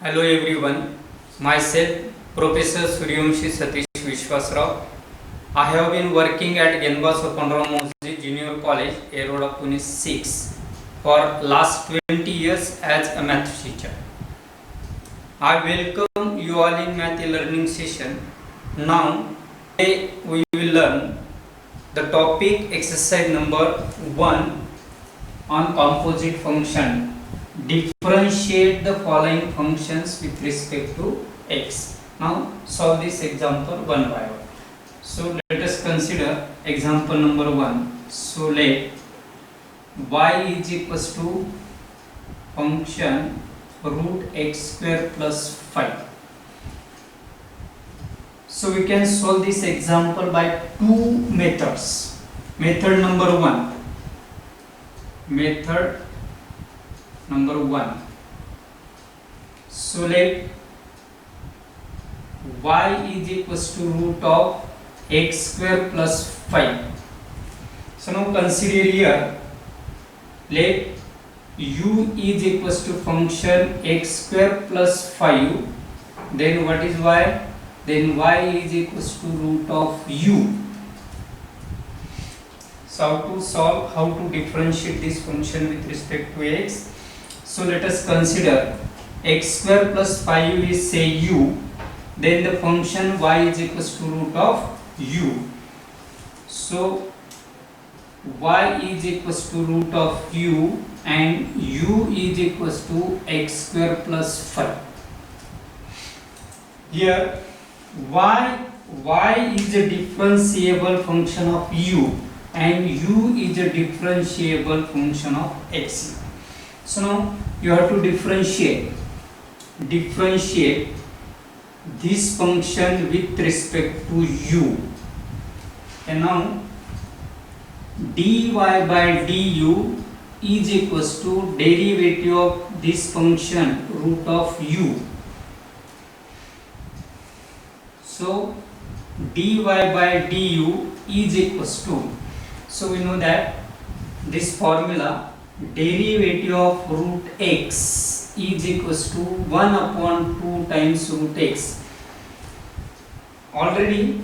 Hello everyone, myself Professor Suryamshi Satish Vishwasrao. I have been working at Genbas Pandra Junior College, Eroda Pune 6 for last 20 years as a math teacher. I welcome you all in math learning session. Now today we will learn the topic exercise number 1 on composite function. Differentiate the following functions with respect to x. Now solve this example one by one. So let us consider example number 1. So let y is equals to function root x square plus 5. So we can solve this example by two methods. Method number 1. So let y is equals to root of x square plus 5. So now consider here, let u is equals to function x square plus 5. Then what is y? Then y is equals to root of u. So how to solve, how to differentiate this function with respect to x? So let us consider x square plus 5 is say u, then the function y is equals to root of u. So y is equals to root of u and u is equals to x square plus 5. Here y is a differentiable function of u and u is a differentiable function of x. So now you have to differentiate this function with respect to u. And now dy by du is equals to derivative of this function root of u. So dy by du is equals to, so we know that this formula derivative of root x is equals to 1 upon 2 times root x. Already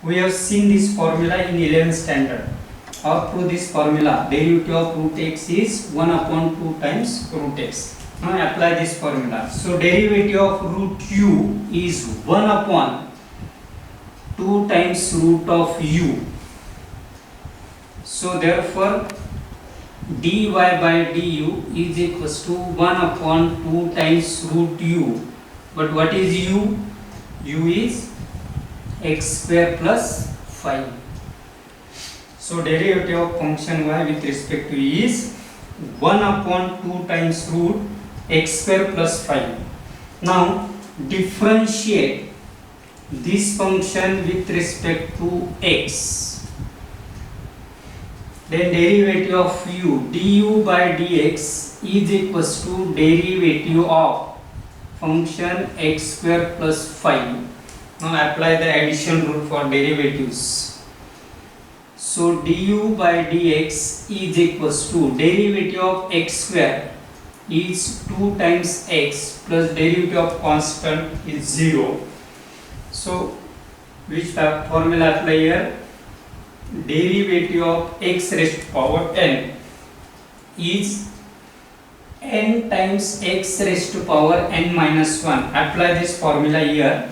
we have seen this formula in 11th standard. Or through this formula derivative of root x is 1 upon 2 times root x. Now apply this formula. So derivative of root u is 1 upon 2 times root of u. So therefore dy by du is equals to 1 upon 2 times root u. But what is u? U is x square plus 5. So derivative of function y with respect to u is 1 upon 2 times root x square plus 5. Now differentiate this function with respect to x. Then derivative of u du by dx is equals to derivative of function x square plus 5. Now apply the addition rule for derivatives. So du by dx is equals to derivative of x square is 2 times x plus derivative of constant is 0. So which formula apply here? Derivative of x raised to power n is n times x raised to power n minus 1. Apply this formula here.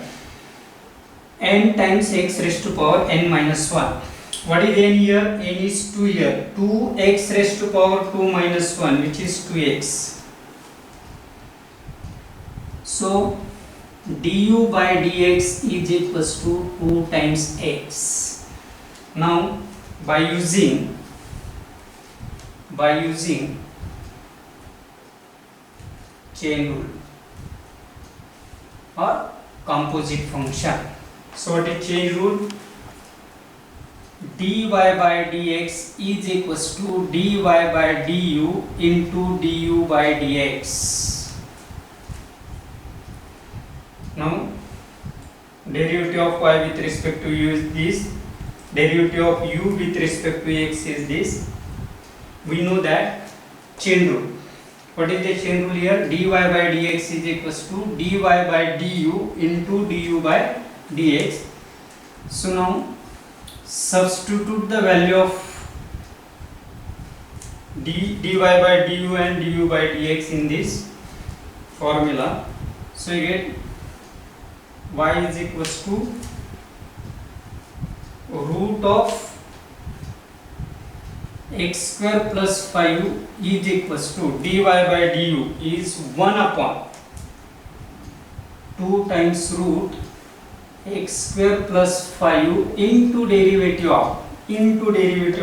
N times x raised to power n minus 1. What is n here? N is 2 here. 2x raised to power 2 minus 1, which is 2x. So du by dx is equals to 2 times x. Now by using chain rule or composite function. So what is chain rule? dy by dx is equals to dy by du into du by dx. Now derivative of y with respect to u is this, derivative of u with respect to x is this. We know that chain rule What is the chain rule here? dy by dx is equals to dy by du into du by dx. So now substitute the value of dy by du and du by dx in this formula. So you get y is equals to root of x square plus 5 is equals to dy by du is 1 upon 2 times root x square plus 5 into derivative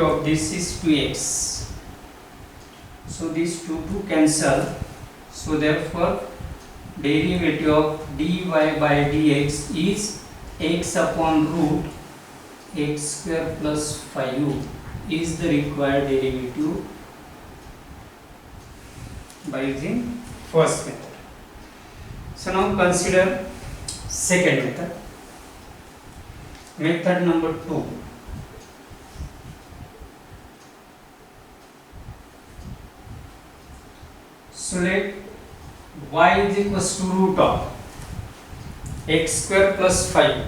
of this is 2x. So these two cancel. So therefore derivative of dy by dx is x upon root x square plus 5 is the required derivative by using first method. So now consider second method. Method number 2. So let y is equals to root of x square plus 5.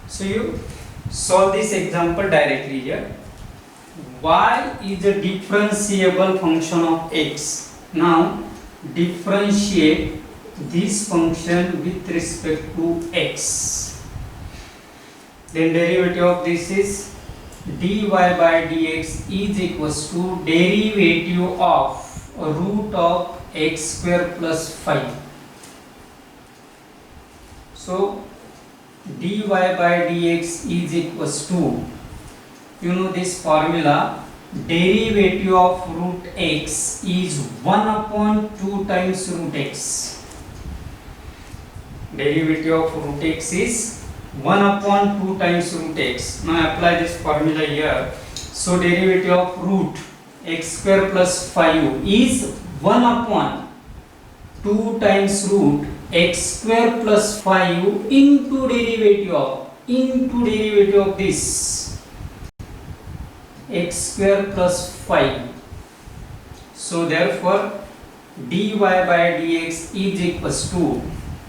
So you solve this example directly here. Y is a differentiable function of x. Now differentiate this function with respect to x. Then derivative of this is dy by dx is equals to derivative of root of x square plus 5. So dy by dx is equals to, you know this formula, derivative of root x is 1 upon 2 times root x. Derivative of root x is 1 upon 2 times root x. Now apply this formula here. So derivative of root x square plus 5 is 1 upon 2 times root x square plus 5 into derivative of this x square plus 5. So therefore dy by dx is equals to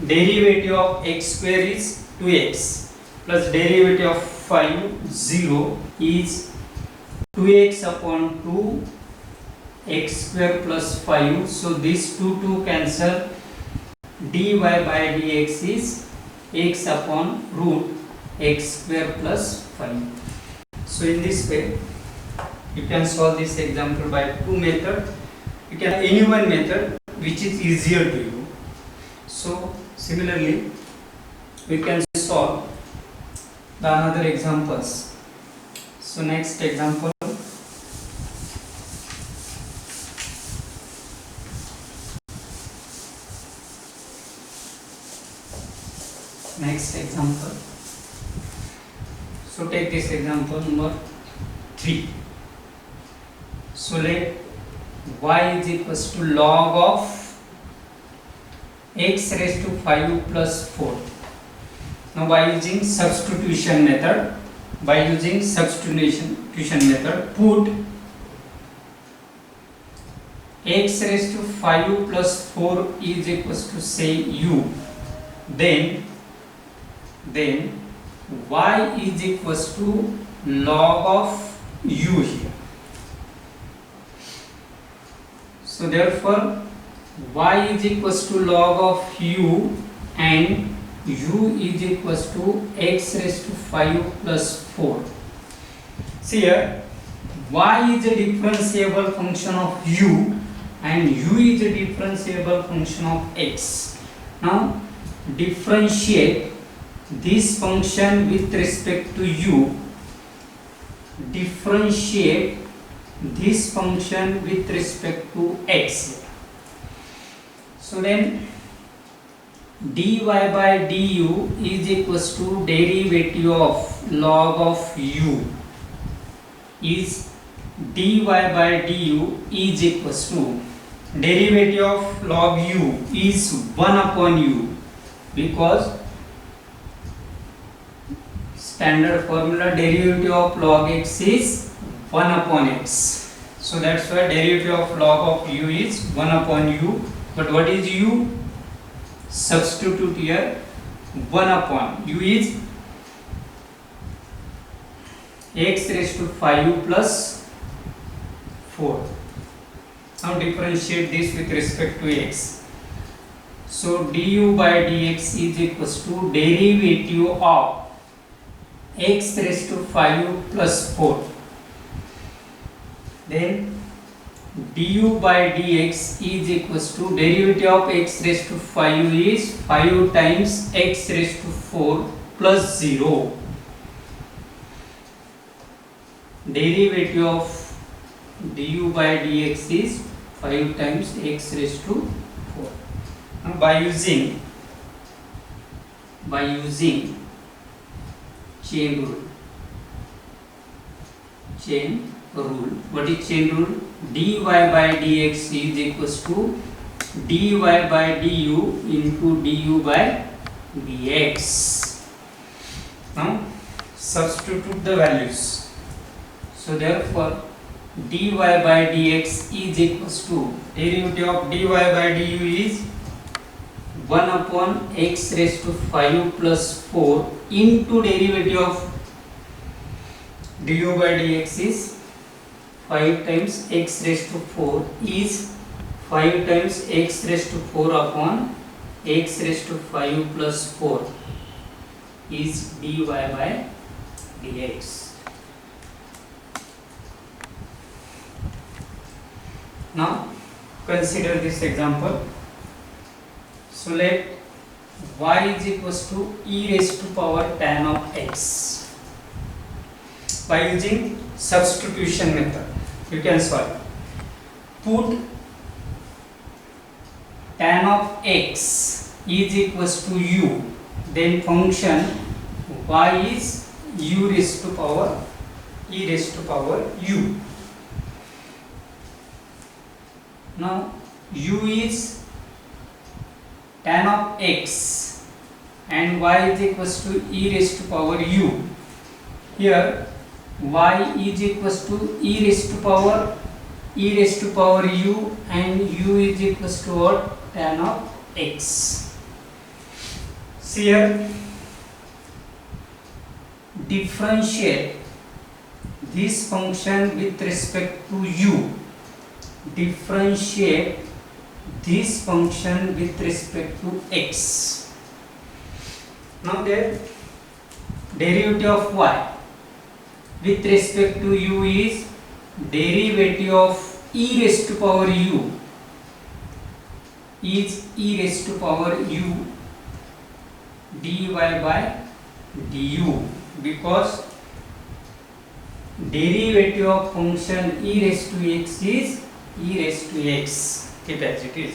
derivative of x square is 2x plus derivative of 5 0 is 2x upon 2 x square plus 5. So these two cancel. Dy by dx is x upon root x square plus 5. So in this way you can solve this example by two methods. You can any one method which is easier to you. So similarly we can solve the another examples. So next example, so take this example number 3. So let y is equals to log of x raised to 5 plus 4. Now by using substitution method, put x raised to 5 plus 4 is equals to say u. Then y is equals to log of u here. So therefore y is equals to log of u and u is equals to x raised to 5 plus 4. See here, y is a differentiable function of u and u is a differentiable function of x. Now differentiate this function with respect to u, differentiate this function with respect to x. So then dy by du is equals to derivative of log of u is dy by du is equals to derivative of log u is 1 upon u, because standard formula derivative of log x is 1 upon x. So that's why derivative of log of u is 1 upon u. But what is u? Substitute here 1 upon u is x raised to 5u plus 4. Now differentiate this with respect to x. So du by dx is equals to derivative of x raised to 5u plus 4. Then du by dx is equals to derivative of x raised to 5 is 5 times x raised to 4 plus 0. Derivative of du by dx is 5 times x raised to 4. Now by using chain rule. What is chain rule? dy by dx is equals to dy by du into du by dx. Now substitute the values. So therefore dy by dx is equals to derivative of dy by du is 1 upon x raised to 5 plus 4 into derivative of du by dx is 5 times x raised to 4 is 5 times x raised to 4 upon x raised to 5 plus 4 is dy by dx. Now consider this example. So let y is equals to e raised to power tan of x. By using substitution method you can solve. Put tan of x is equals to u, then function y is u raised to power e raised to power u. Now u is tan of x and y is equals to e raised to power u. Here y is equals to e raised to power u and u is equals to what? Tan of x. See here, differentiate this function with respect to u. Differentiate this function with respect to x. Now the derivative of y with respect to u is derivative of e raised to power u is e raised to power u dy by du, because derivative of function e raised to x is e raised to x. Keep as it is.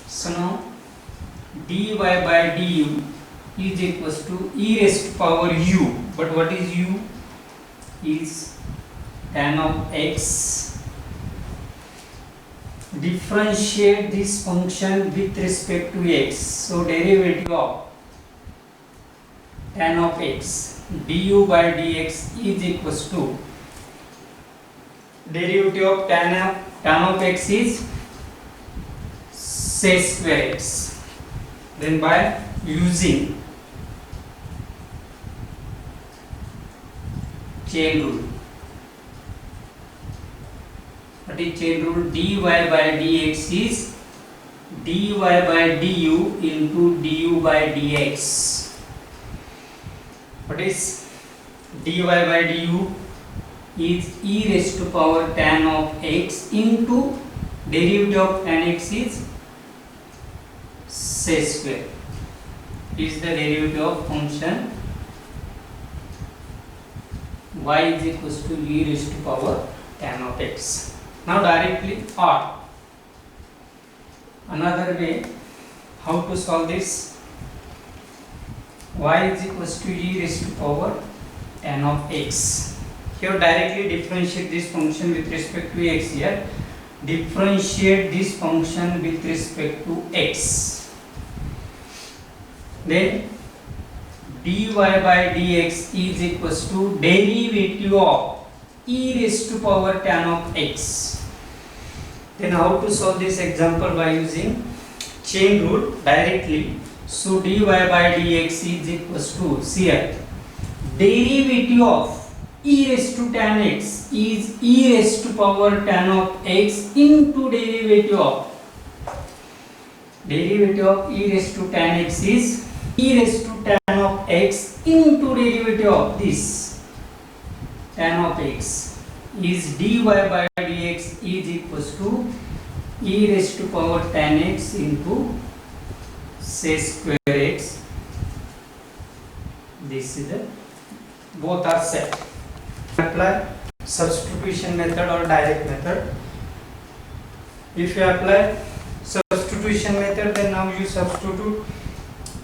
So now dy by du is equals to e raised to power u, but what is u? Is tan of x. Differentiate this function with respect to x. So derivative of tan of x du by dx is equals to derivative of tan of x is sec square x. Then by using chain rule. What is chain rule? dy by dx is dy by du into du by dx. What is dy by du? Is e raised to power tan of x into derivative of tan x is sec square. Is the derivative of function y is equals to e raised to power tan of x. Now directly, or another way how to solve this, y is equals to e raised to power tan of x. Here directly differentiate this function with respect to x. Here differentiate this function with respect to x. Then dy by dx is equals to derivative of e raised to power tan of x. Then how to solve this example? By using chain rule directly. So dy by dx is equals to, see here, derivative of e raised to tan x is e raised to power tan of x into derivative of e raised to tan x is e raised to tan of x into derivative of this tan of x is dy by dx is equals to e raised to power tan x into say square x. This is the both are set. Apply substitution method or direct method. If you apply substitution method, then now you substitute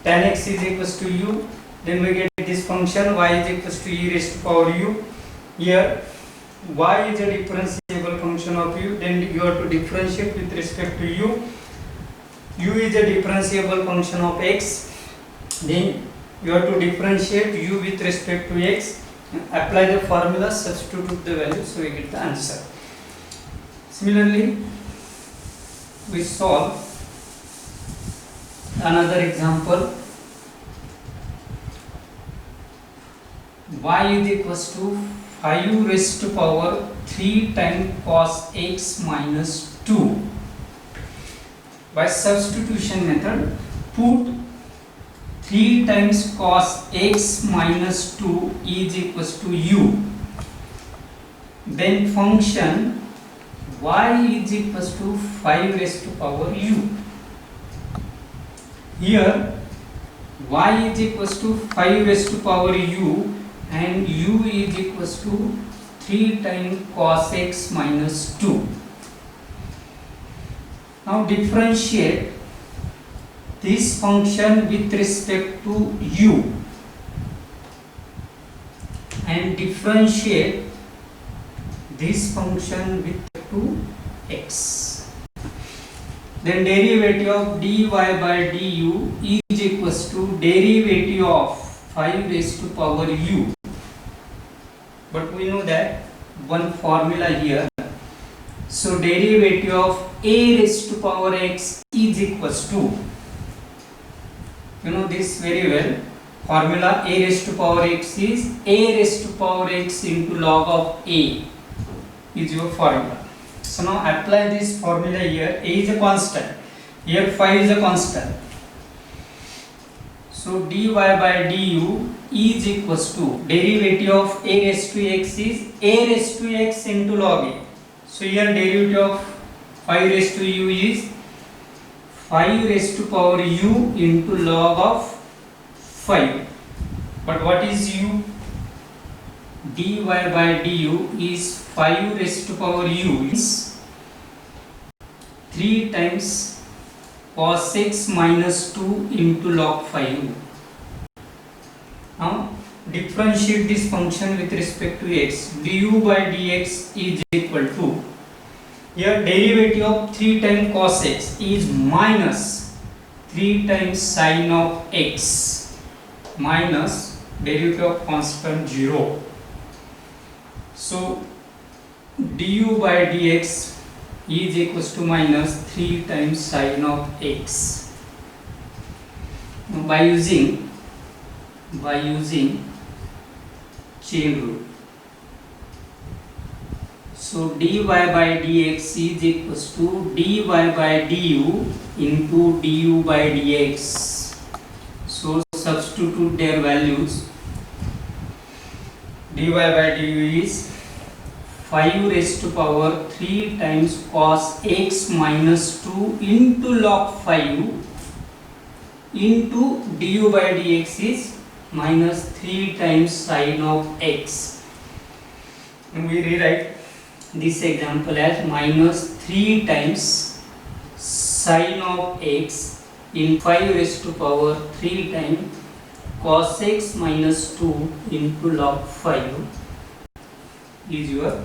tan x is equals to u, then we get this function y is equals to e raised to power u. Here y is a differentiable function of u, then you have to differentiate with respect to u. U is a differentiable function of x, then you have to differentiate u with respect to x, apply the formula, substitute the value, so we get the answer. Similarly, we solve another example. Y is equals to 5 raised to power 3 times cos x minus 2. By substitution method, put 3 times cos x minus 2 is equals to u. Then function y is equals to 5 raised to power u. Here y is equals to 5 raised to power u and u is equals to 3 times cos x minus 2. Now differentiate this function with respect to u and differentiate this function with respect to x. Then derivative of dy by du is equals to derivative of 5 raised to power u. But we know that one formula here. So derivative of a raised to power x is equals to, you know this very well, formula a raised to power x is a raised to power x into log of a is your formula. So now apply this formula here. A is a constant, here 5 is a constant. So dy by du is equals to derivative of a raised to x is a raised to x into log a. So here derivative of 5 raised to u is 5 raised to power u into log of 5. But what is u? Dy by du is 5 raised to power u is 3 times cos x minus 2 into log 5. Now differentiate this function with respect to x. Du by dx is equal to, here derivative of 3 times cos x is minus 3 times sin of x minus derivative of constant 0. So du by dx is equals to minus 3 times sin of x. By using chain rule. So dy by dx is equals to dy by du into du by dx. So substitute their values. Dy by du is 5 raised to power 3 times cos x minus 2 into log 5 into du by dx is minus 3 times sin of x. And we rewrite this example as minus 3 times sin of x in 5 raised to power 3 times cos x minus 2 into log 5 is your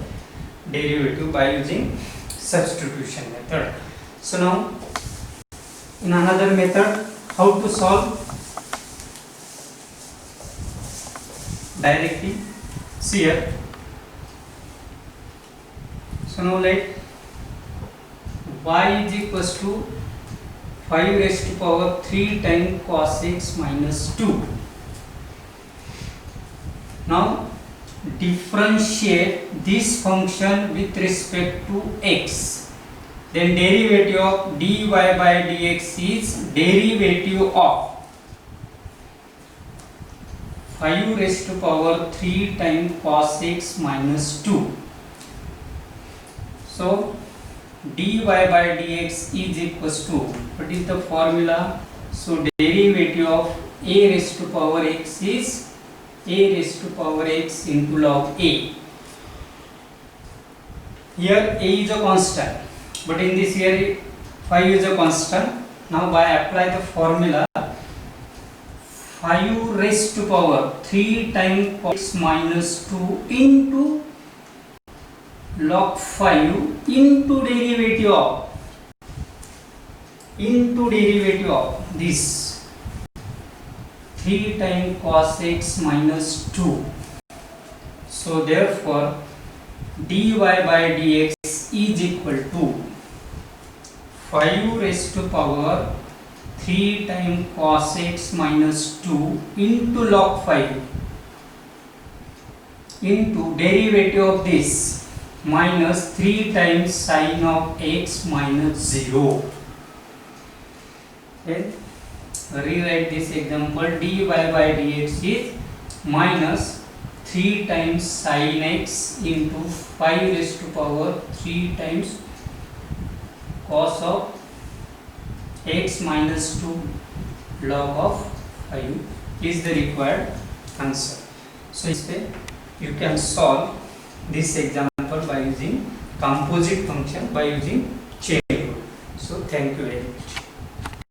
derivative by using substitution method. So now in another method, how to solve directly? See here, So now let y is equals to 5 raised to power 3 times cos x minus 2. Now differentiate this function with respect to x. Then derivative of dy by dx is derivative of 5 raised to power 3 times cos x minus 2. So dy by dx is equals to, what is the formula? So derivative of a raised to power x is a raised to power x into log a. Here a is a constant, but in this here 5 is a constant. Now by apply the formula, 5 raised to power 3 times cos x minus 2 into log 5 into derivative of this 3 times cos x minus 2. So therefore dy by dx is equal to 5 raised to power 3 times cos x minus 2 into log 5 into derivative of this minus 3 times sin of x minus 0. Okay. Rewrite this example. Dy by dx is minus 3 times sin x into 5 raised to power 3 times cos of x minus 2 log of 5 is the required answer. So this way you can solve this example by using composite function, by using chain rule. So thank you very much.